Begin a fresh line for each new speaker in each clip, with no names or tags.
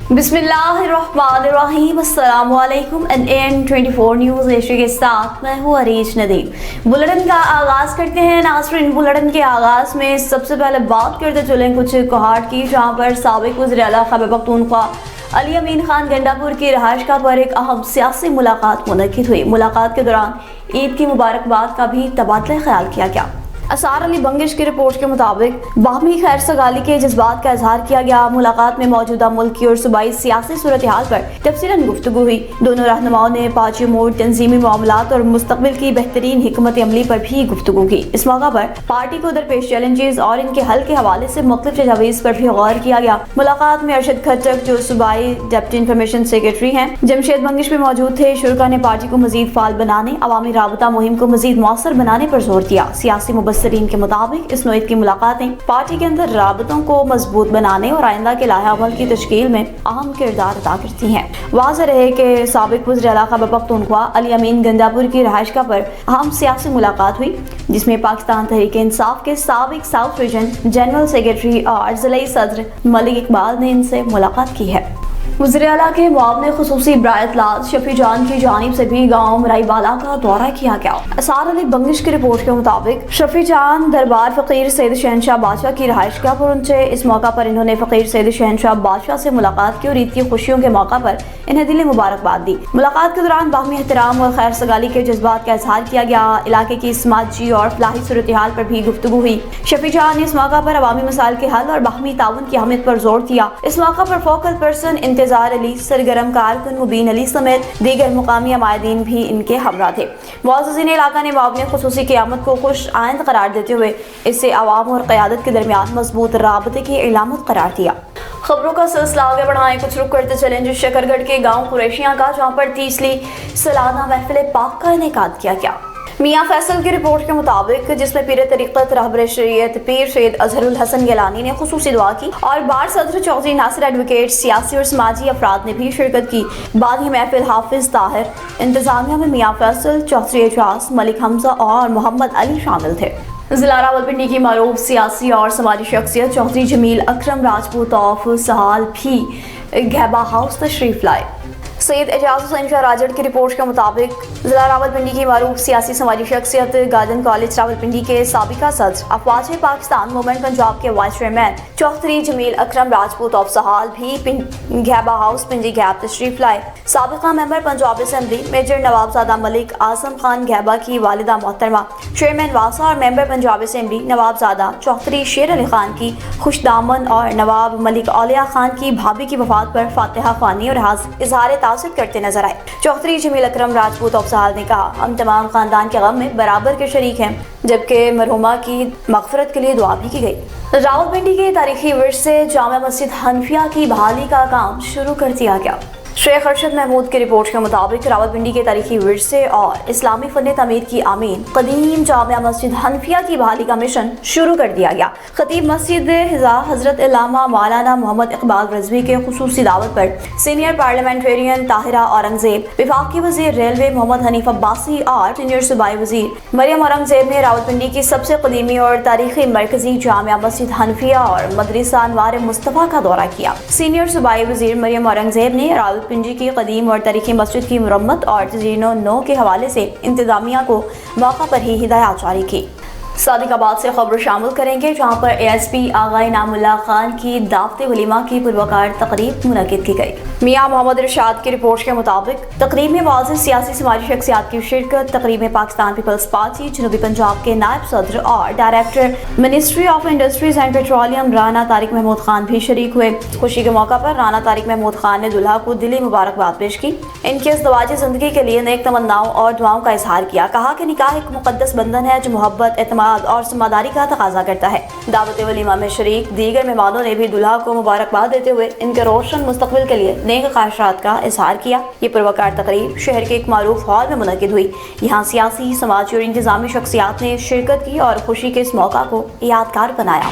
बिस्मिल्लाहिर्रहमानिर्रहीम। अस्सलामुअलैकुम। NAN24 news Asia के साथ मैं हूँ अरीज नदीम। बुलेटिन का आगाज़ करते हैं नाज़रीन। बुलेटिन के आगाज़ में सबसे पहले बात करते चलें कुछ कोहाट की, जहाँ पर साबिक़ वज़ीर आला खैबर पख्तूनख्वा अली अमीन खान गंडापुर की रहायशगाह पर एक अहम सियासी मुलाकात मुनक़िद हुई। मुलाकात के दौरान ईद की मुबारकबाद का भी तबादला ख्याल किया गया। असार अली बंगिश की रिपोर्ट के मुताबिक बाहमी खैर सगाली के जज्बात का इजहार किया गया। मुलाकात में मौजूदा मुल्की और सूबाई सियासी सूरत हाल पर तफसीलन गुफ्तगू हुई। दोनों रहनुमाओं ने पार्टी अमूर, तंजीमी मामलात और मुस्तकबिल की बेहतरीन हिकमत अमली पर भी गुफ्तगू की। इस मौका पर पार्टी को दरपेश चैलेंजेस और इनके हल के हवाले से मुख्तलिफ तजावीज़ पर भी गौर किया गया। मुलाकात में अरशद खट्टक जो सूबाई डिप्टी इंफॉर्मेशन सेक्रेटरी हैं, जमशेद बंगिश भी मौजूद थे। शुरा ने पार्टी को मजीद फाल बनाने, अवामी राबता मुहिम को मजीद मौसर बनाने पर जोर दिया। सियासी मुबस्सरीन के मुताबिक इस नोयत की मुलाकातें पार्टी के अंदर राबतों को मजबूत बनाने और आइंदा के लाहे अमल की तश्कील में अहम किरदार अदा करती हैं। वाज़ेह रहे कि साबिक़ वज़ीर आला खैबर पख्तूनख्वा अली अमीन गंडापुर की रहायशगाह पर अहम सियासी मुलाकात हुई, जिसमें पाकिस्तान तहरीक इंसाफ के साबिक़ साउथ रीजन जनरल सेक्रेटरी और ज़िलाई सदर मलिक इकबाल ने इनसे मुलाकात की है। वज़ीर आला के मुआवने ख़ुसूसी बराए-इत्तलात शफी जान की जानिब से भी गाँव मराईबाला का दौरा किया गया। असार अली बंगिश की रिपोर्ट के मुताबिक शफी जान दरबार फ़कीर सैयद शहनशाह बादशाह की रहायशगाह पर पहुंचे। इस मौका पर इन्होंने फ़कीर सैयद शहनशाह बादशाह से मुलाकात की और ईद की खुशियों के मौका पर इन्हें दिली मुबारकबाद दी। मुलाकात के दौरान बाहमी एहतराम और खैर सगाली के जज्बात का इजहार किया गया। इलाके की समाजी और फलाही सूरत हाल पर भी गुफ्तगू हुई। शफी जान ने इस मौका पर अवामी मसाइल के हल और बाहमी ताउन की अहमियत पर जोर दिया। इस मौका पर फोकल पर्सन इंतजार अली, सरगर्म कारकुन मुबीन अली समेत दीगर मुकामी अमायदीन भी इनके हमरा थे। मुअज़्ज़िज़ीन इलाका ने मुआवने ख़ुसूसी क़यामत को खुश आइंद करार देते हुए इसे अवाम और क़यादत के दरमियान मजबूत राबते की इलामत करार दिया। खबरों का सिलसिला आगे बढ़ाएं, कुछ रुक करते चलें जो शकरगढ़ के गाँव कुरैशियाँ का, जहाँ पर 30वीं सालाना महफिल पाक का इनेकाद किया गया। मियाँ फैसल की रिपोर्ट के मुताबिक, जिसमें पीर तरीक़त रहबर शरीयत पीर सैयद अजहरुल हसन गिलानी ने खुसूसी दुआ की और बार सदर चौधरी नासिर एडवोकेट, सियासी और समाजी अफराद ने भी शिरकत की। बाद ही महफिल हाफिज ताहिर, इंतजामिया में मियाँ फैसल, चौधरी एजाज, मलिक हमजा और मोहम्मद अली शामिल थे। जिला रावलपिंडी की मारूफ सियासी और समाजी शख्सियत चौधरी जमील अकरम राजपूत ऑफ सहाल भी गहबा हाउस तशरीफ लाए। सैयद एजाज हुसैन शाह राजड़ की रिपोर्ट के मुताबिक, जिला रावलपिंडी की मारूफ सियासी समाजी शख्सियत गार्डन कॉलेज रावलपिंडी के साबिका सदर अफवाज पाकिस्तान मूवमेंट पंजाब के vice chairman Chaudhry Jameel Akram Rajput of Sahal भी गहबा हाउस पिंडी गैब तशरीफ लाए। साबिका member Punjab assembly major Nawabzada Malik Azam Khan Gahba की वालिदा मोहतरमा चेयरमैन वासा और मेंबर पंजाब असेंबली नवाबजादा चौधरी शेर अली खान की खुशदामन और नवाब मलिक औलिया खान की भाभी की वफात पर फातिहा ख्वानी और इजहार तासिर करते नजर आए। चौधरी जमील अकरम राजपूत ऑफ सहाल ने कहा, हम तमाम खानदान के गम में बराबर के शरीक हैं, जबकि मरहुमा की मगफरत के लिए दुआ भी की गई। रावलपिंडी के तारीखी विरसे जामा मस्जिद हनफिया की बहाली का काम शुरू कर दिया गया। शेख अरशद महमूद की रिपोर्ट के मुताबिक, रावलपिंडी के तारीखी विरसे और इस्लामी फन तामीर की आमीन कदीम जामिया मस्जिद हनफिया की बहाली का मिशन शुरू कर दिया गया। खतीब मस्जिद हजरत इल्लामा मौलाना मोहम्मद इकबाल रजवी के खुसूसी दावत पर सीनियर पार्लियामेंटेरियन ताहिरा औरंगजेब, विफाकी वजीर रेलवे मोहम्मद हनीफ अब्बासी और सीनियर सूबाई वजीर मरियम औरंगजेब ने रावलपिंडी की सबसे कदीमी और तारीखी मरकजी जामिया मस्जिद हनफिया और मदरसा अनवार मुस्तफ़ा का दौरा किया। सीनियर सूबाई वजीर मरियम औरंगजेब ने रावलपिंडी की कदीम और तारीखी मस्जिद की मुरम्मत और तज़ीनो नो के हवाले से इंतजामिया को मौका पर ही हिदायत जारी की। सादिकाबाद से खबर शामिल करेंगे, जहाँ पर ASP आगा इनामुल्लाह खान की दावत वलीमा की पुरवकार तकरीब मुनक़िद की गई। मियाँ मोहम्मद इरशाद की रिपोर्ट के मुताबिक, तकरीब में वाज़ेह सियासी समाजी शख्सियात की शिरकत। तकरीब में पाकिस्तान पीपल्स पार्टी जनूबी पंजाब के नायब सदर और director ministry of industries and petroleum Rana Tariq Mahmood Khan भी शरीक हुए। खुशी के मौका पर राना तारिक महमूद खान ने दुल्हा को दिली मुबारकबाद पेश की। इनकी इज़्दवाजी ज़िंदगी के लिए नेक तमन्नाओं और दुआओं का इजहार किया। कहा कि निकाह एक मुक़द्दस बंधन है जो मोहब्बत, एतमाद और समादारी का तकाजा करता है। दावत वलीमा में शरीक दीगर मेहमानों ने भी दुल्हा को मुबारकबाद देते हुए इनके रोशन मुस्तकबिल के लिए नेक ख्वाहिशात का इजहार किया। ये पुरवकार तकरीब शहर के एक मारूफ हॉल में मुनक़िद हुई। यहाँ सियासी, समाजी और इंतजामी शख्सियात ने शिरकत की और खुशी के इस मौका को यादगार बनाया।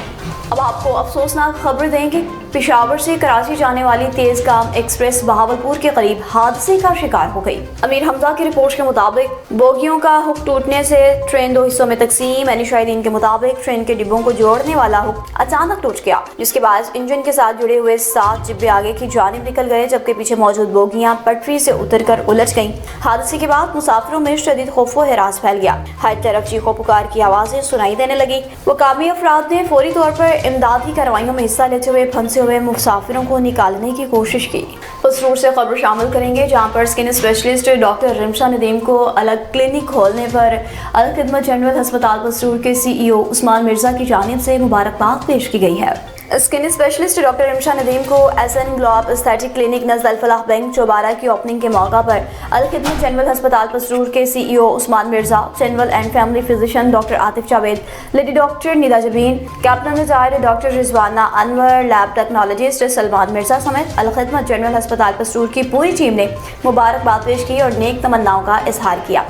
अब आपको अफसोसनाक खबर देंगे पेशावर से कराची जाने वाली तेजगाम एक्सप्रेस बहावलपुर के करीब हादसे का शिकार हो गई। अमीर हमजा की रिपोर्ट के मुताबिक बोगियों का हुक टूटने से ट्रेन 2 हिस्सों में तकसीम। शाहिदीन के मुताबिक ट्रेन के डिब्बों को जोड़ने वाला हुक अचानक टूट गया, जिसके बाद इंजन के साथ जुड़े हुए 7 डिब्बे आगे की जानिब निकल गए, जबकि पीछे मौजूद बोगियां पटरी से उतरकर उलझ गईं। हादसे के बाद मुसाफिरों में शदीद खौफ व हिरास फैल गया। हर तरफ चीखो पुकार की आवाजें सुनाई देने लगी। मुकामी अफराद ने फौरी तौर पर इमदादी कार्रवाइयों में हिस्सा लेते हुए फंसे हुए मुसाफिरों को निकालने की कोशिश की। पसरूर से खबर शामिल करेंगे, जहां पर skin specialist doctor Rimsha Nadeem को अलग क्लिनिक खोलने पर अल खिदमत जनरल अस्पताल पसरूर के CEO उस्मान मिर्जा की जानिब से मुबारकबाद पेश की गई है। Skin specialist doctor Rimsha Nadeem को SN ग्लोब एस्थेटिक क्लिनिक नज़द अल फलाह बैंक चौबारा की ओपनिंग के मौका पर अल खिदमत जनरल अस्पताल पसरूर के CEO Usman Mirza, general and family physician doctor Atif Javed, lady doctor Nida Jabeen, captain retired doctor Rizwana Anwar, lab technologist Salman Mirza समेत अल खिदमत जनरल अस्पताल पसरूर की पूरी टीम ने मुबारकबाद पेश की और नेक तमन्नाओं का इजहार किया।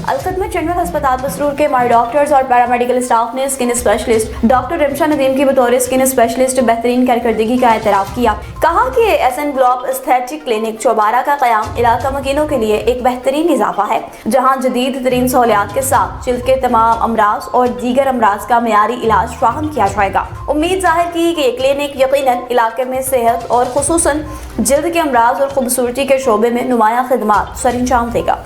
अल खिदमत जनरल अस्पताल पसरूर के माहिर डॉक्टर्स और पैरामेडिकल स्टाफ ने skin specialist doctor Rimsha Nadeem की बतौर स्किन स्पेशलिस्ट बेहतरीन कारकर्दगी का एतराफ़ किया। कहा कि SN ग्लोब एस्थेटिक क्लिनिक चौबारा का क़याम इलाका मकीनों के लिए एक बेहतरीन इजाफा है, जहां जदीद तरीन सहूलियात के साथ जिल्द के तमाम अमराज और दीगर अमराज का मियारी इलाज फराहम किया जाएगा। उम्मीद जाहिर की कि ये क्लिनिक यकीनन इलाके में सेहत और खुसूसन जिल्द के अमराज और खूबसूरती के शोबे में नुमायां खिदमात सरअंजाम देगा।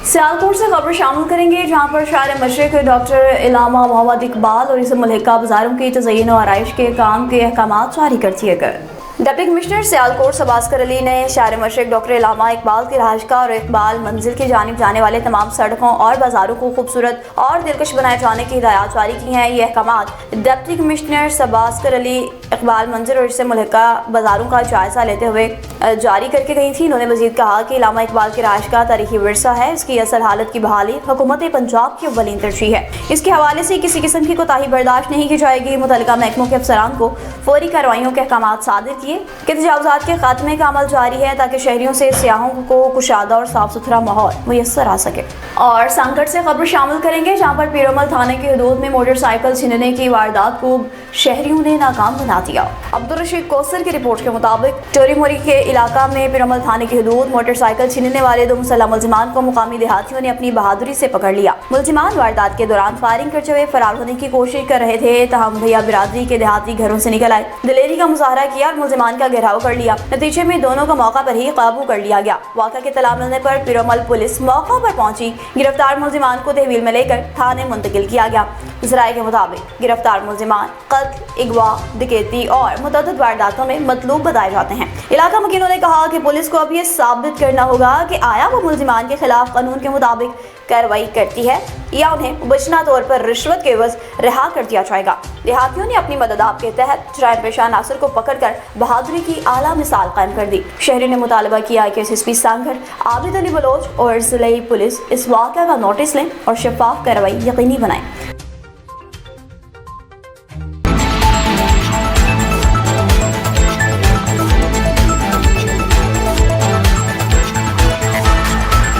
सियालकोट से खबर शामिल करेंगे, जहां पर शहर मशरिक डॉक्टर इलामा मोहम्मद इकबाल और इस मलिका बाजारों की तज़यीन और आराइश के काम के अहकामात जारी कर दिए गए। डिप्टी कमिश्नर सियालकोट सबास्कर अली ने शहर मशरिक डॉक्टर इलामा इकबाल की रहायशगाह और इकबाल मंजिल की जानिब जाने वाले तमाम सड़कों और बाजारों को खूबसूरत और दिलकश बनाए जाने की हिदायत जारी की हैं। ये अहकामात डिप्टी कमिश्नर सबास्कर अली इकबाल मंजिल और इससे मुल्का बाजारों का जायजा लेते हुए जारी करके गई थी। उन्होंने मजीद कहा कि इलामा इकबाल की रहायशगाह तारीखी विरसा है, इसकी असल हालत की बहाली हुकूमत पंजाब की अव्वलीन तरजीह है। इसके हवाले से किसी किस्म की कोताही बर्दाश्त नहीं की जाएगी। मुतल्लिका महकमों के अफसरान को फौरी कार्रवाइयों के अहकामात सादिर किए कि तजावुज़ात के खात्मे का अमल जारी है, ताकि शहरियों से सियाहों को कुशादा और साफ सुथरा माहौल मुयस्सर आ सके। और संकट से खबर शामिल करेंगे, जहाँ पर पीरोमल थाने की हदूद में मोटरसाइकिल छीनने की वारदात को शहरियों ने नाकाम बना दिया। अब्दुल रशीद कौसर की रिपोर्ट के मुताबिक चोरी मोरी के इलाका में पीरोमल थाने की हदूद मोटरसाइकिल छीनने वाले 2 मुसल्लह मुलजिमान को मुकामी देहातियों ने अपनी बहादुरी से पकड़ लिया। मुलजिमान वारदात के दौरान फायरिंग करते हुए फरार होने की कोशिश कर रहे थे, तहम भैया बिरादरी के देहाती घरों से निकल आए, दिलेरी का मुजाहरा किया और मुलजिमान का घेराव कर लिया। नतीजे में दोनों को मौका पर ही काबू कर लिया गया। वाक़ा के तला मिलने पर पीरोमल पुलिस मौका पर पहुंची। गिरफ्तार मुलजिमान को तहवील में लेकर थाने मुंतकिल किया गया। ज़राए के मुताबिक गिरफ्तार मुलजिमान कत्ल, इगवा, डकैती और मुतअद्दिद वारदातों में मतलूब बताए जाते हैं। इलाका मकीनों ने कहा कि पुलिस को अब ये साबित करना होगा कि आया वो मुलजिमान के खिलाफ कानून के मुताबिक कार्रवाई करती है या उन्हें बचना तौर पर रिश्वत के एवज रिहा कर दिया जाएगा। देहातियों ने अपनी मदद के तहत जराइम पेशा नासिर को पकड़कर बहादुरी की आला मिसाल कायम कर दी। शहरी ने मुतालबा किया कि SSP सांगढ़ आबिद अली बलोच और जिले पुलिस इस वाक़या का नोटिस लें और शफाफ कार्रवाई यकीनी बनाएं।